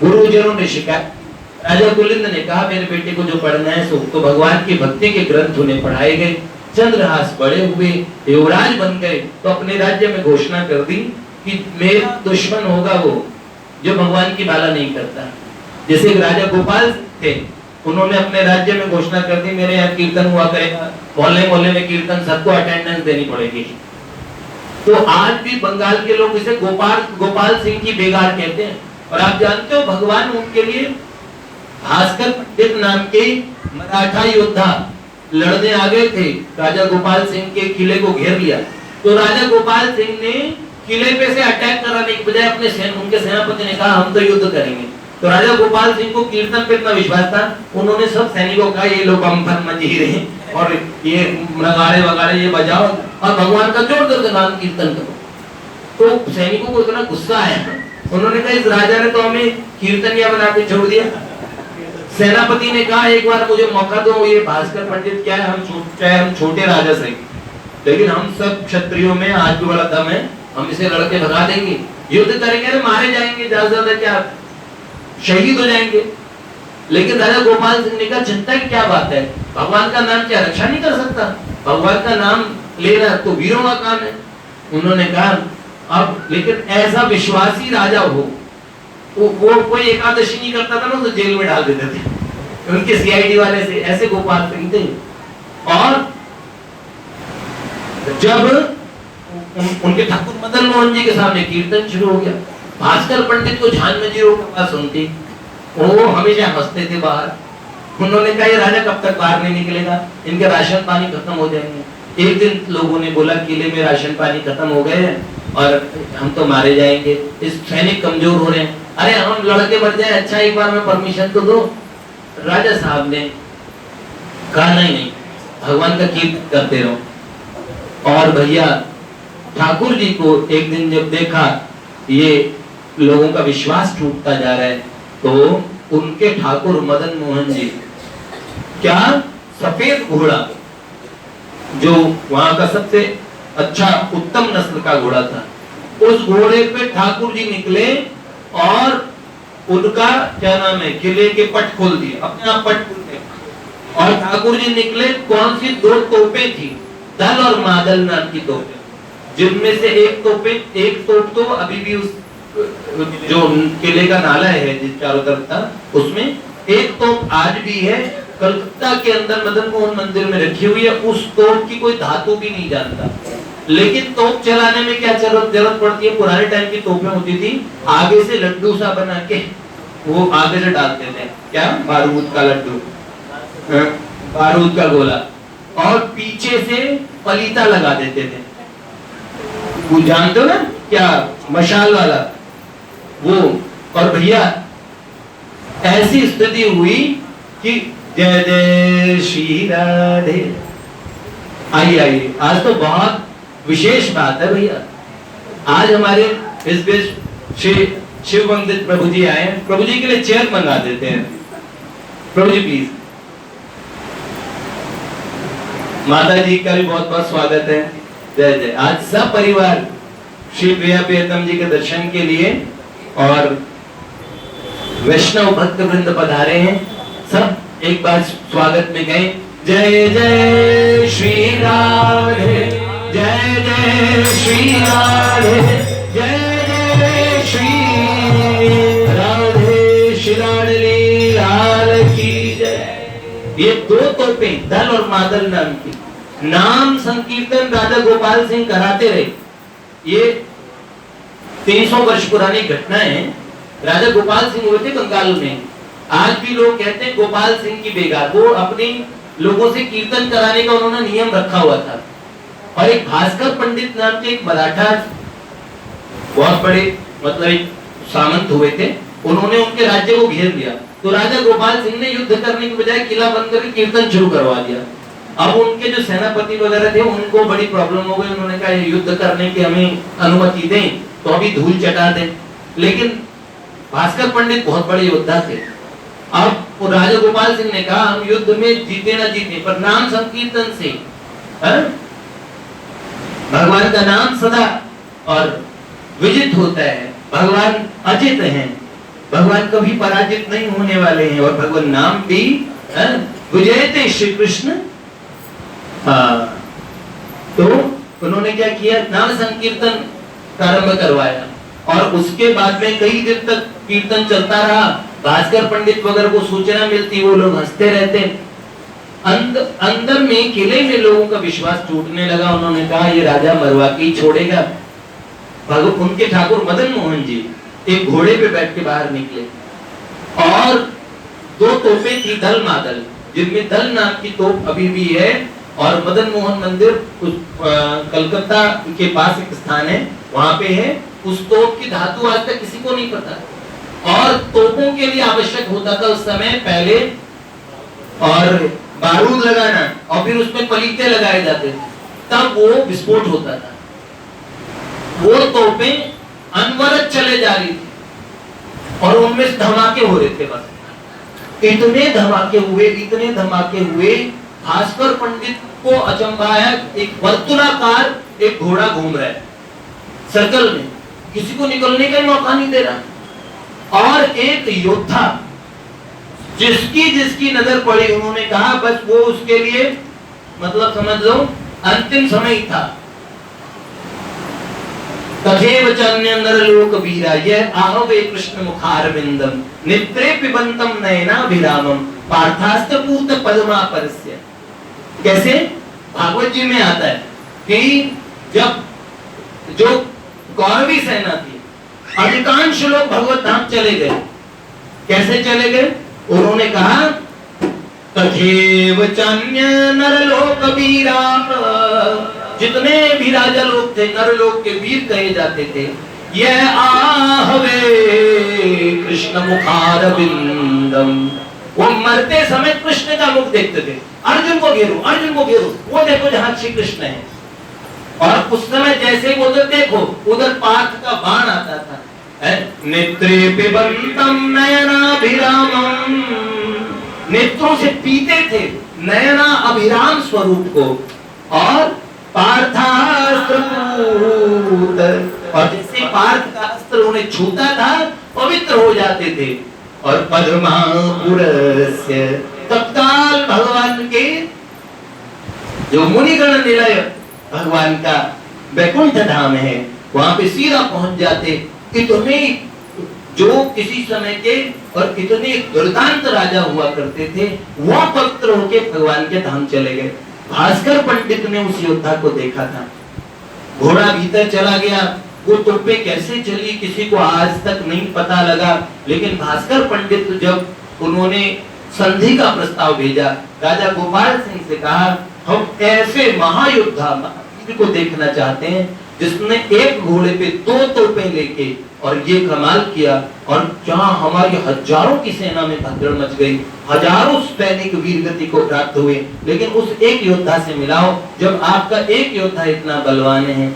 गुरुजनों ने शिकायत, राजा कुलिंद ने कहा मेरे बेटे को जो पढ़ना है सो तो भगवान की भक्ति के ग्रंथ उन्हें पढ़ाए गए। चंद्रहास बड़े हुए, युवराज बन गए, तो अपने राज्य में घोषणा कर दी कि मेरा दुश्मन होगा वो जो भगवान की माला नहीं करता। जैसे राजा गोपाल थे, उन्होंने अपने राज्य में घोषणा कर दी मेरे यहाँ कीर्तन हुआ करेगा, मोहल्ले मोहल्ले में कीर्तन, सबको अटेंडेंस देनी पड़ेगी। तो आज भी बंगाल के लोग इसे गोपाल सिंह की बेगार कहते हैं। और आप जानते हो भगवान उनके लिए भास्कर पंडित नाम के मराठा योद्धा लड़ने आ गए थे, राजा गोपाल सिंह के किले को घेर लिया। तो राजा गोपाल सिंह ने किले पे से अटैक कराने के बजाय अपने उनके सेनापति ने कहा हम तो युद्ध करेंगे। तो राजा गोपाल सिंह को कीर्तन पे इतना विश्वास था, उन्होंने सब सैनिकों को कहा ये लोग हम पर मंजीरे और ये नगाड़े वगाड़े ये बजाओ और भगवान का जोर जोर से नाम कीर्तन करो। तो सैनिकों को इतना गुस्सा आया, उन्होंने कहा इस राजा ने तो हमें कीर्तनिया बना के छोड़ दिया। सेनापति ने कहा एक बार मुझे मौका दो, ये भास्कर पंडित क्या है, हम छोटे राजा से, लेकिन हम सब क्षत्रियों में आज भी बड़ा दम है, हम इसे लड़के भगा देंगे, युद्ध करेंगे ना, मारे जाएंगे, ज्यादा ज्यादा क्या शहीद हो जाएंगे। लेकिन राजा गोपाल सिंह ने कहा चिंता की क्या बात है, भगवान का नाम क्या रक्षा नहीं कर सकता, भगवान का नाम लेना तो वीरों का काम है। उन्होंने कहा अब लेकिन ऐसा विश्वासी राजा हो, वो कोई एकादशी नहीं करता था ना तो जेल में डाल देते थे उनके सीआईडी वाले से, ऐसे गोपाल सिंह थे। और जब उनके ठाकुर मदन मोहन जी के सामने कीर्तन शुरू हो गया, भास्कर पंडित को झान जी बात सुनती, वो हमेशा हंसते थे बाहर। उन्होंने कहा ये राजा कब तक बाहर नहीं निकलेगा, इनके राशन पानी खत्म हो जाएंगे। एक दिन लोगों ने बोला किले में राशन पानी खत्म हो गए हैं और हम तो मारे जाएंगे, इस सैनिक कमजोर हो रहे हैं, अरे हम लड़के मर जाए, अच्छा एक बार में परमिशन तो दो। राजा साहब ने कहा नहीं भगवान का कीर्तन करते रहो। और भैया ठाकुर जी को एक दिन जब देखा ये लोगों का विश्वास टूटता जा रहा है, तो उनके ठाकुर मदन मोहन जी क्या सफेद घोड़ा, जो वहां का सबसे अच्छा उत्तम नस्ल का घोड़ा था, उस घोड़े पे ठाकुर जी निकले और उनका क्या नाम है किले के पट खोल दिए, अपने आप पट खोल गए। और ठाकुर जी निकले, कौन सी 2 तोपें थी, दल और मादल नाम की तोपें, जिनमें से एक तोप तो अभी भी उस जो किले का नाला है जिस चारों तरफ था, उसमें एक तोप आज भी है, कलकत्ता के अंदर मदन मोहन मंदिर में रखी हुई है। उस तोप की कोई धातु भी नहीं जानता, लेकिन तोप चलाने में क्या जरूरत पड़ती है, पुराने टाइम की तोपें होती थी, आगे से लड्डू सा बना के वो आगे से डालते थे, क्या बारूद का लड्डू, बारूद का गोला, और पीछे से पलीता लगा देते थे, वो जानते हो ना क्या, मशाल वाला वो। और भैया ऐसी स्थिति हुई कि जय जय श्री राधे। आइए आज तो बहुत विशेष बात है भैया, आज हमारे इस बीच शिव वंदित प्रभु जी आए, प्रभु जी के लिए चेयर मंगा देते हैं, प्रभु जी प्लीज। माता जी का भी बहुत बहुत स्वागत है, जय जय। आज सब परिवार श्री प्रिया प्रियतम जी के दर्शन के लिए और वैष्णव भक्त वृंद पधारे हैं, सब एक बार स्वागत में गए। जय जय श्री राधे, जय जय श्री राधे, जय जय श्री राधे, श्री लाडली लाल की जय। ये 2 तोपें दल और मादल नाम की, नाम संकीर्तन राजा गोपाल सिंह कराते रहे। ये 300 वर्ष पुरानी घटना है। राजा गोपाल सिंह हुए थे बंगाल में। आज भी लोग कहते हैं गोपाल सिंह की बेगार, वो अपने लोगों से कीर्तन कराने का उन्होंने नियम रखा हुआ था। और एक भास्कर पंडित नाम के एक मराठा बहुत बड़े मतलब एक सामंत हुए थे, उन्होंने उनके राज्य को घेर लिया। तो राजा गोपाल सिंह ने युद्ध करने के बजाय किला बंद करके कीर्तन शुरू करवा दिया। अब उनके जो सेनापति वगैरह थे उनको बड़ी प्रॉब्लम हो गई, उन्होंने कहा युद्ध करने की हमें अनुमति दें तो अभी धूल चटा दें। लेकिन भास्कर पंडित बहुत बड़े योद्धा थे। अब राजा गोपाल सिंह ने कहा हम युद्ध में जीते ना जीते पर नाम संकीर्तन से भगवान का नाम सदा और विजित होता है। भगवान अजित हैं, भगवान कभी पराजित नहीं होने वाले हैं, और भगवान नाम भी विजयते श्री कृष्ण। हाँ, तो उन्होंने क्या किया, नाम संकीर्तन प्रारंभ करवाया और उसके बाद में कई दिन तक कीर्तन चलता रहा। भास्कर पंडित वगैरह को सूचना मिलती, वो लोग हंसते रहते। अंदर में किले में लोगों का विश्वास टूटने लगा। उन्होंने कहा ये राजा मरवा के ही छोड़ेगा। उनके ठाकुर मदन मोहन जी एक घोड़े पे बैठ के बाहर निकले और 2 तोपें थी दल मादल, जिनमें दल नाम की तोप अभी भी है और मदन मोहन मंदिर कलकत्ता के पास एक स्थान है, वहां पे है। उस तोप की धातु आज तक किसी को नहीं पता। और तोपों के लिए आवश्यक होता था उस समय पहले और बारूद लगाना और फिर उसमें पलीते लगाए जाते थे, तब वो विस्फोट होता था। वो तोपें अनवरत चले जा रही थी और उनमें धमाके हो रहे थे। बस इतने धमाके हुए भास्कर पंडित को अचंभा है। एक वर्तुलाकार एक घोड़ा घूम रहा है सर्कल में, किसी को निकलने का मौका नहीं दे रहा। और एक योद्धा जिसकी नजर पड़ी, उन्होंने कहा बस वो उसके लिए मतलब समझ लो अंतिम समय ही था। तथैव चान्य नरलोक वीरा यह आहवे कृष्ण मुखारविंदम नेत्रे पिबंतम नयना विरामम पार्थास्त पूत पद्मा परस्य। कैसे भागवत जी में आता है कि जब जो कौरवी सेना थी अधिकांश लोग भगवत धाम चले गए। कैसे चले गए? उन्होंने कहा तथैव चान्य नरलोक वीरा, जितने भी राजा लोग थे नरलोक के वीर कहे जाते थे, यह आहवे कृष्ण मुखारविंदम, वो मरते समय कृष्ण का मुख देखते थे। अर्जुन को घेरो, वो देखो जहां श्री कृष्ण है। और उस समय जैसे उधर देखो उधर पार्थ का बाण आता था, नेत्रे पिबंतम नयनाभिरामम, नेत्रों से पीते थे नयना अभिराम स्वरूप को। और पार्थास्त्र, और जिससे पार्थ का अस्त्र उन्हें छूता था पवित्र हो जाते थे। और पद्मापुरस्य, तत्काल भगवान जो मुनिगण निलय भगवान का वैकुंठ धाम है, वहां पे सीधा पहुंच जाते। इतने जो किसी समय के और इतने दुर्दांत राजा हुआ करते थे, वह पवित्र होके भगवान के धाम चले गए। भास्कर पंडित ने उस योद्धा को देखा था, घोड़ा भीतर चला गया, वो तुप्पे कैसे चली किसी को आज तक नहीं पता लगा। लेकिन भास्कर पंडित जब उन्होंने संधि का प्रस्ताव भेजा, राजा गोपाल सिंह से कहा, हम ऐसे महायोद्धा को देखना चाहते हैं जिसने एक घोड़े पे 2 तोपें लेके और ये कमाल किया, और जहां हमारी हजारों की सेना में भगदड़ मच गई, हजारों सैनिक वीरगति को प्राप्त हुए, लेकिन उस एक योद्धा से मिलाओ। जब आपका एक योद्धा इतना बलवान है,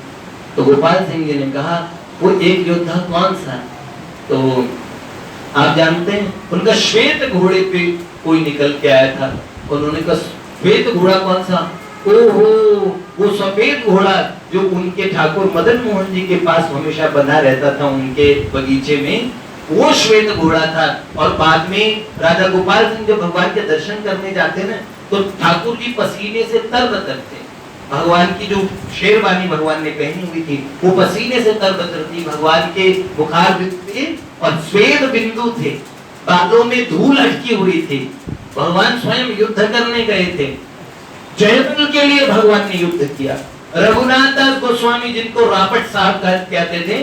तो गोपाल सिंह जी ने कहा, वो एक योद्धा कौन सा? तो आप जानते हैं, उनका श्वेत घोड़े पे कोई निकल के आया था। उन्होंने कहा, श्वेत घोड़ा कौन सा? ओहो, वो सफेद घोड़ा जो उनके ठाकुर मदन मोहन जी के पास हमेशा बंधा रहता था उनके बगीचे में, वो श्वेत घोड़ा था। और बाद में राजा गोपाल सिंह जब भगवान के दर्शन करने जाते ना, तो ठाकुर जी पसीने से तरबतर थे। भगवान की जो शेरवानी भगवान ने पहनी हुई थी, वो पसीने से तरबतर थी। भगवान के बुखार थे और श्वेत बिंदु थे, बालों में धूल अटकी हुई थी। भगवान स्वयं युद्ध करने गए थे, जयपुर के लिए भगवान ने युद्ध किया। रघुनाथ दास गोस्वामी, जिनको रॉबर्ट साहब कहते थे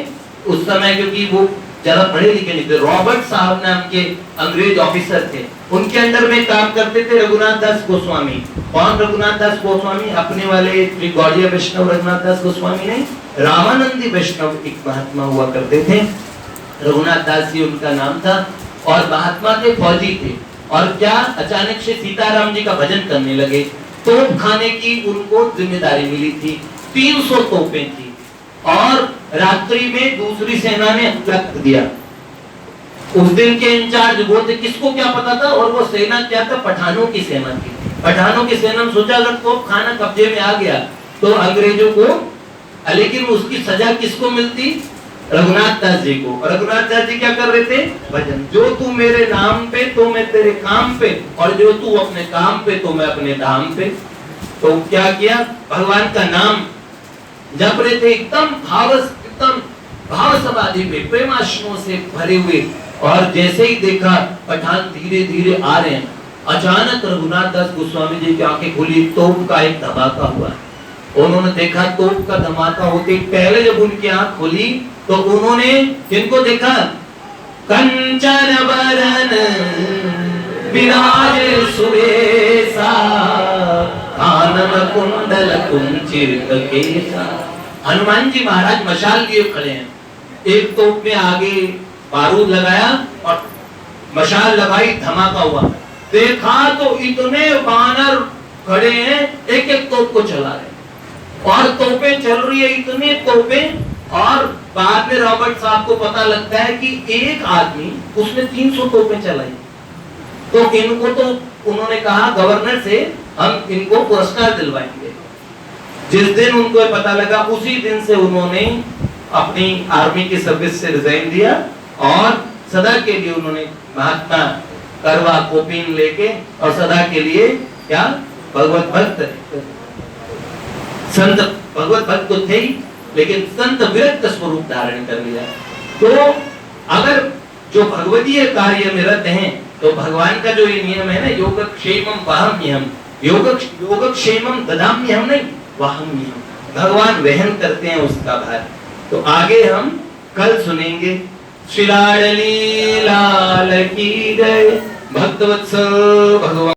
उस समय, क्योंकि वो ज्यादा पढ़े लिखे नहीं थे, रॉबर्ट साहब नाम के अंग्रेज ऑफिसर थे, उनके अंडर में काम करते थे रघुनाथ दास गोस्वामी। कौन रघुनाथ दास गोस्वामी? अपने वाले गौड़िया वैष्णव रघुनाथ दास गोस्वामी नहीं, रामानंदी वैष्णव एक महात्मा हुआ करते थे, रघुनाथ दास जी उनका नाम था। और महात्मा थे, फौजी थे, और क्या अचानक से सीताराम जी का भजन करने लगे। तोप खाने की उनको जिम्मेदारी मिली थी, 300 तोपें थी, और रात्रि में दूसरी सेना ने लग दिया। उस दिन के इंचार्ज वो थे, किसको क्या पता था? और वो सेना क्या था? पठानों की सेना थी। पठानों की सेना ने सोचा अगर तोप खाना कब्जे में आ गया तो अंग्रेजों को, लेकिन उसकी सजा किसको मिलती? रघुनाथ दास जी को। रघुनाथ दास जी क्या कर रहे थे? भजन। जो तू मेरे नाम पे तो मैं तेरे काम पे, और जो तू अपने काम पे तो मैं अपने धाम पे। तो क्या किया? भगवान का नाम जप रहे थे, एकदम भाव समाधि में, प्रेमाश्रुओं से भरे हुए। और जैसे ही देखा पठान धीरे धीरे आ रहे हैं, अचानक रघुनाथ दास गोस्वामी जी की आंखें खुली, तोप का एक धमाका हुआ। उन्होंने देखा तोप का धमाका होते पहले जब उनकी आंख खुली तो उन्होंने किनको देखा? कंचन बरन विराज सुरेशा, कानन कुंडल कुंचित केसा। हनुमान जी महाराज मशाल लिए खड़े हैं, एक तोप में आगे बारूद लगाया और मशाल लगाई, धमाका हुआ। देखा तो इतने बानर खड़े हैं, एक एक तोप को चला रहे, और तोपें चल रही है, इतने तोपें। और बाद में रॉबर्ट साहब को पता लगता है कि एक आदमी उसने 300 तोपें चलाई। तो इनको तो उन्होंने कहा गवर्नर से, हम इनको पुरस्कार दिलवाएंगे। जिस दिन उनको पता लगा, उसी दिन से उन्होंने अपनी आर्मी की सर्विस से रिजाइन दिया, और सदा के लिए उन्होंने महात्मा करवा कोपीन लेके, और सदा के लिए क्या भगवत भक्त, संत भगवत भक्त तो थे ही, लेकिन संत विरक्त स्वरूप धारण कर लिया। तो अगर जो भगवतीय कार्य में रत हैं, तो भगवान का जो ये नियम है ना, योगक्षेमम वहम्यहम्, योगक्षेमम ददाम्यहम् नहीं, वहम्यहम्, भगवान वहन करते हैं उसका भार। तो आगे हम कल सुनेंगे। श्री लाडली लाल की जय। भक्तवत्सल भगवान।